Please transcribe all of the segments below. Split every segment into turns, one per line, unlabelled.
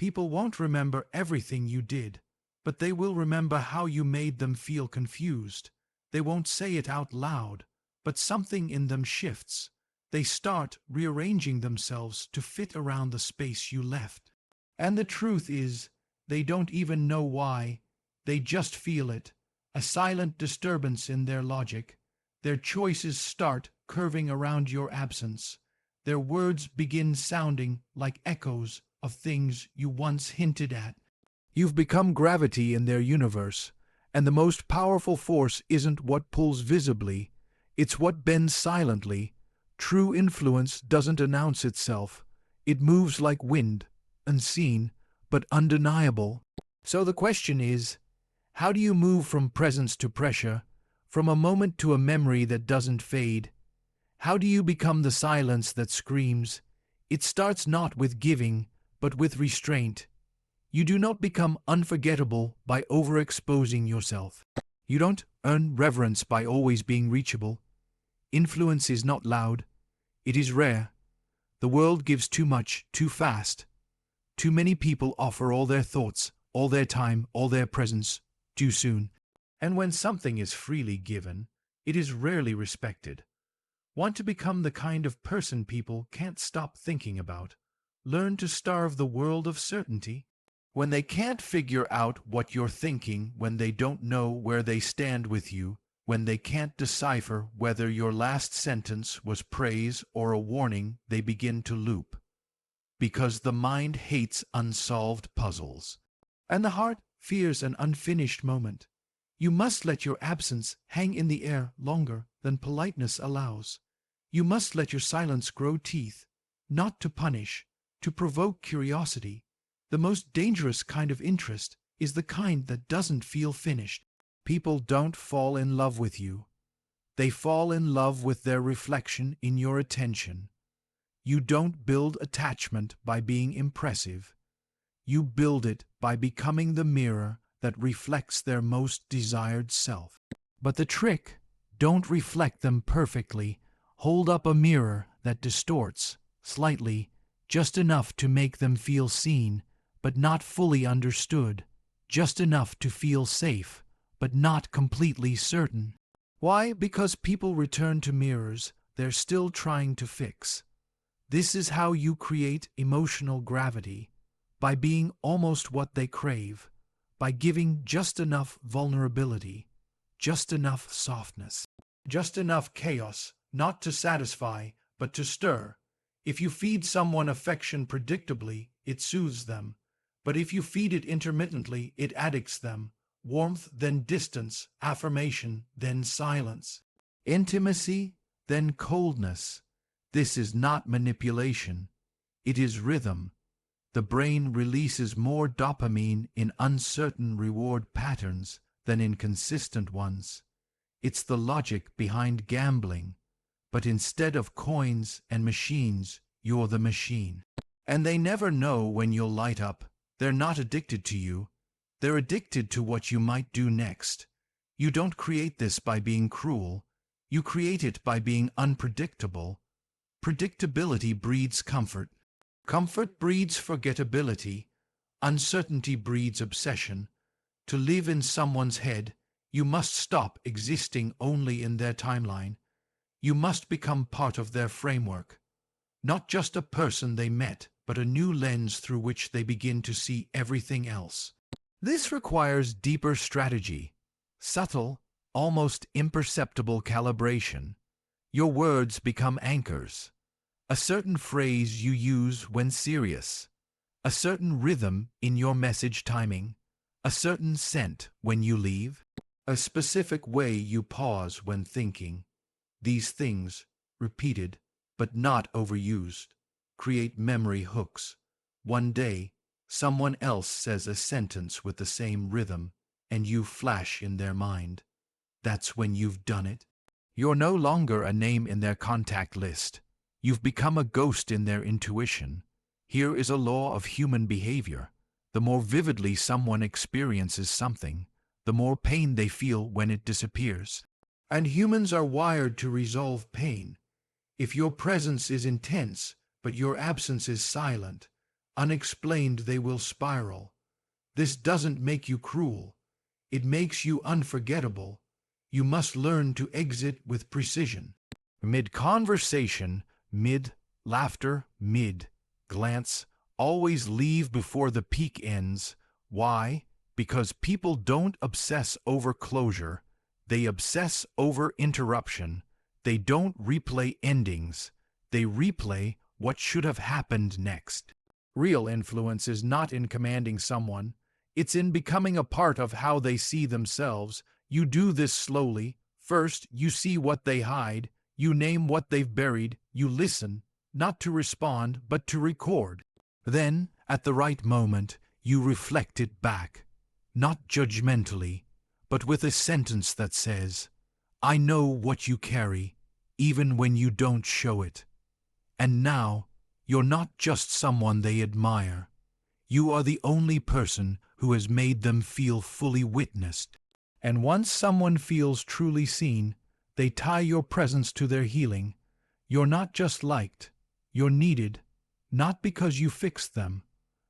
People won't remember everything you did, but they will remember how you made them feel confused. They won't say it out loud, but something in them shifts. They start rearranging themselves to fit around the space you left. And the truth is, they don't even know why. They just feel it, a silent disturbance in their logic. Their choices start curving around your absence. Their words begin sounding like echoes of things you once hinted at. You've become gravity in their universe, and the most powerful force isn't what pulls visibly, it's what bends silently. True influence doesn't announce itself. It moves like wind, unseen, but undeniable. So the question is, how do you move from presence to pressure, from a moment to a memory that doesn't fade? How do you become the silence that screams? It starts not with giving, but with restraint. You do not become unforgettable by overexposing yourself. You don't earn reverence by always being reachable. Influence is not loud. It is rare. The world gives too much, too fast. Too many people offer all their thoughts, all their time, all their presence, too soon. And when something is freely given, it is rarely respected. Want to become the kind of person people can't stop thinking about? Learn to starve the world of certainty. When they can't figure out what you're thinking, when they don't know where they stand with you, when they can't decipher whether your last sentence was praise or a warning, they begin to loop. Because the mind hates unsolved puzzles, and the heart fears an unfinished moment. You must let your absence hang in the air longer than politeness allows. You must let your silence grow teeth, not to punish, to provoke curiosity. The most dangerous kind of interest is the kind that doesn't feel finished. People don't fall in love with you. They fall in love with their reflection in your attention. You don't build attachment by being impressive. You build it by becoming the mirror that reflects their most desired self. But the trick, don't reflect them perfectly. Hold up a mirror that distorts, slightly, just enough to make them feel seen, but not fully understood, just enough to feel safe, but not completely certain. Why? Because people return to mirrors they're still trying to fix. This is how you create emotional gravity, by being almost what they crave, by giving just enough vulnerability, just enough softness, just enough chaos, not to satisfy, but to stir. If you feed someone affection predictably, it soothes them. But if you feed it intermittently, it addicts them. Warmth, then distance, affirmation, then silence. Intimacy, then coldness. This is not manipulation. It is rhythm. The brain releases more dopamine in uncertain reward patterns than in consistent ones. It's the logic behind gambling. But instead of coins and machines, you're the machine. And they never know when you'll light up. They're not addicted to you. They're addicted to what you might do next. You don't create this by being cruel. You create it by being unpredictable. Predictability breeds comfort. Comfort breeds forgettability. Uncertainty breeds obsession. To live in someone's head, you must stop existing only in their timeline. You must become part of their framework. Not just a person they met, but a new lens through which they begin to see everything else. This requires deeper strategy, subtle, almost imperceptible calibration. Your words become anchors. A certain phrase you use when serious, a certain rhythm in your message timing, a certain scent when you leave, a specific way you pause when thinking. These things, repeated but not overused, create memory hooks. One day, someone else says a sentence with the same rhythm, and you flash in their mind. That's when you've done it. You're no longer a name in their contact list. You've become a ghost in their intuition. Here is a law of human behavior. The more vividly someone experiences something, the more pain they feel when it disappears. And humans are wired to resolve pain. If your presence is intense, but your absence is silent, Unexplained, they will spiral. This doesn't make you cruel. It makes you unforgettable. You must learn to exit with precision. Mid-conversation, mid-laughter, mid-glance, always leave before the peak ends. Why? Because people don't obsess over closure. They obsess over interruption. They don't replay endings. They replay what should have happened next. Real influence is not in commanding someone. It's in becoming a part of how they see themselves. You do this slowly. First, you see what they hide. You name what they've buried. You listen, not to respond, but to record. Then, at the right moment, you reflect it back. Not judgmentally, but with a sentence that says, I know what you carry, even when you don't show it. And now, you're not just someone they admire. You are the only person who has made them feel fully witnessed. And once someone feels truly seen, they tie your presence to their healing. You're not just liked, you're needed, not because you fixed them,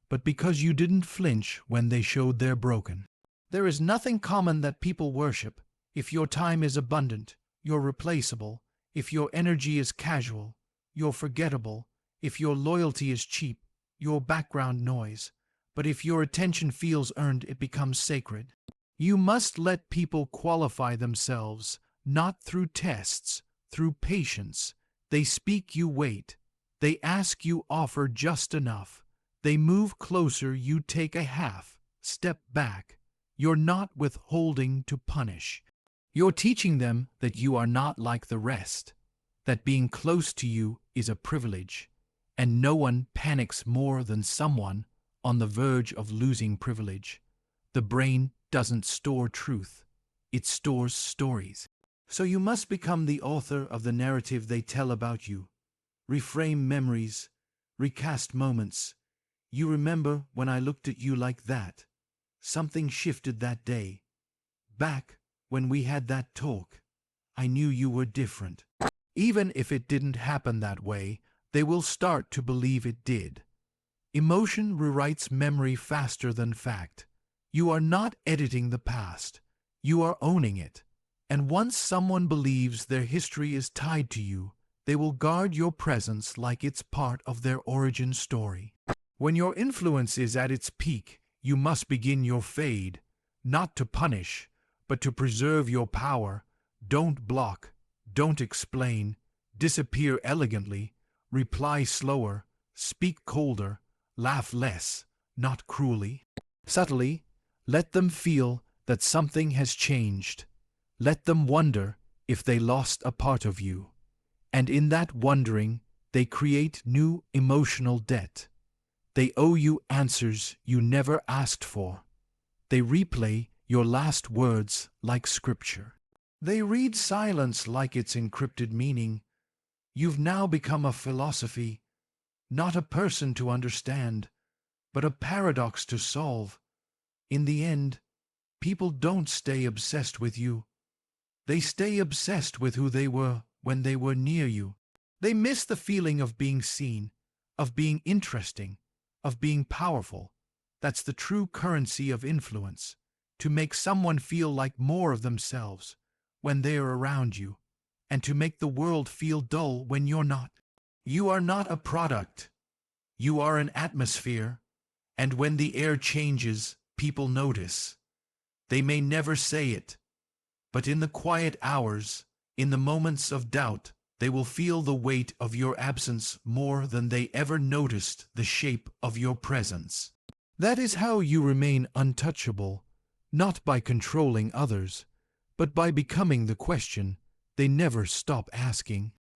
but because you didn't flinch when they showed they're broken. There is nothing common that people worship. If your time is abundant, you're replaceable. If your energy is casual, you're forgettable. If your loyalty is cheap, you're background noise. But if your attention feels earned, it becomes sacred. You must let people qualify themselves, not through tests, through patience. They speak, you wait. They ask, you offer just enough. They move closer, you take a half step back. You're not withholding to punish. You're teaching them that you are not like the rest, that being close to you is a privilege, and no one panics more than someone on the verge of losing privilege. The brain doesn't store truth, it stores stories. So you must become the author of the narrative they tell about you. Reframe memories, recast moments. You remember when I looked at you like that? Something shifted that day. Back when we had that talk, I knew you were different. Even if it didn't happen that way, they will start to believe it did. Emotion rewrites memory faster than fact. You are not editing the past. You are owning it. And once someone believes their history is tied to you, they will guard your presence like it's part of their origin story. When your influence is at its peak, you must begin your fade, not to punish, but to preserve your power. Don't block, don't explain, disappear elegantly, reply slower, speak colder, laugh less, not cruelly. Subtly, let them feel that something has changed. Let them wonder if they lost a part of you. And in that wondering, they create new emotional debt. They owe you answers you never asked for. They replay your last words like scripture. They read silence like its encrypted meaning. You've now become a philosophy, not a person to understand, but a paradox to solve. In the end, people don't stay obsessed with you. They stay obsessed with who they were when they were near you. They miss the feeling of being seen, of being interesting, of being powerful. That's the true currency of influence, to make someone feel like more of themselves when they are around you, and to make the world feel dull when you're not. You are not a product. You are an atmosphere, and when the air changes, people notice. They may never say it, but in the quiet hours, in the moments of doubt, they will feel the weight of your absence more than they ever noticed the shape of your presence. That is how you remain untouchable, not by controlling others, but by becoming the question they never stop asking.